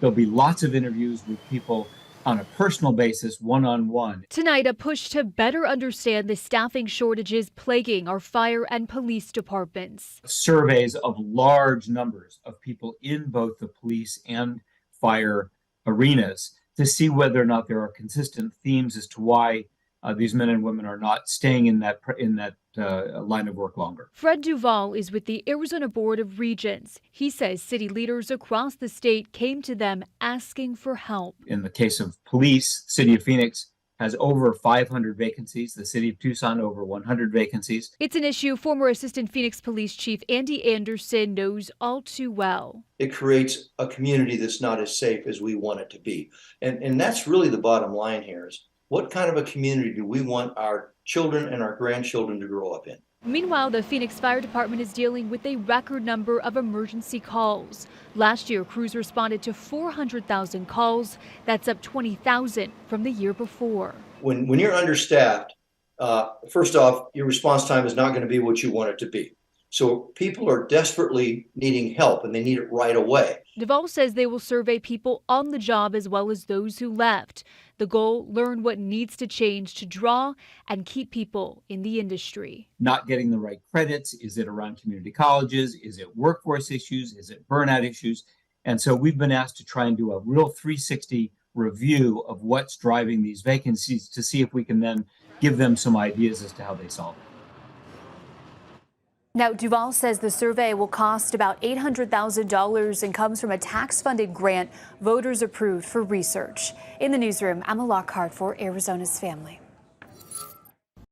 There'll be lots of interviews with people on a personal basis, one-on-one. Tonight, a push to better understand the staffing shortages plaguing our fire and police departments. Surveys of large numbers of people in both the police and fire arenas to see whether or not there are consistent themes as to why these men and women are not staying in that line of work longer. Fred Duvall is with the Arizona Board of Regents. He says city leaders across the state came to them asking for help. In the case of police, the city of Phoenix has over 500 vacancies. The city of Tucson, over 100 vacancies. It's an issue former Assistant Phoenix Police Chief Andy Anderson knows all too well. It creates a community that's not as safe as we want it to be. And that's really the bottom line here is what kind of a community do we want our children and our grandchildren to grow up in? Meanwhile, the Phoenix Fire Department is dealing with a record number of emergency calls. Last year, crews responded to 400,000 calls. That's up 20,000 from the year before. When you're understaffed, first off, your response time is not going to be what you want it to be. So people are desperately needing help and they need it right away. Duvall says they will survey people on the job as well as those who left. The goal, learn what needs to change to draw and keep people in the industry. Not getting the right credits. Is it around community colleges? Is it workforce issues? Is it burnout issues? And so we've been asked to try and do a real 360 review of what's driving these vacancies to see if we can then give them some ideas as to how they solve it. Now, Duvall says the survey will cost about $800,000 and comes from a tax-funded grant voters approved for research. In the newsroom, Emma Lockhart for Arizona's Family.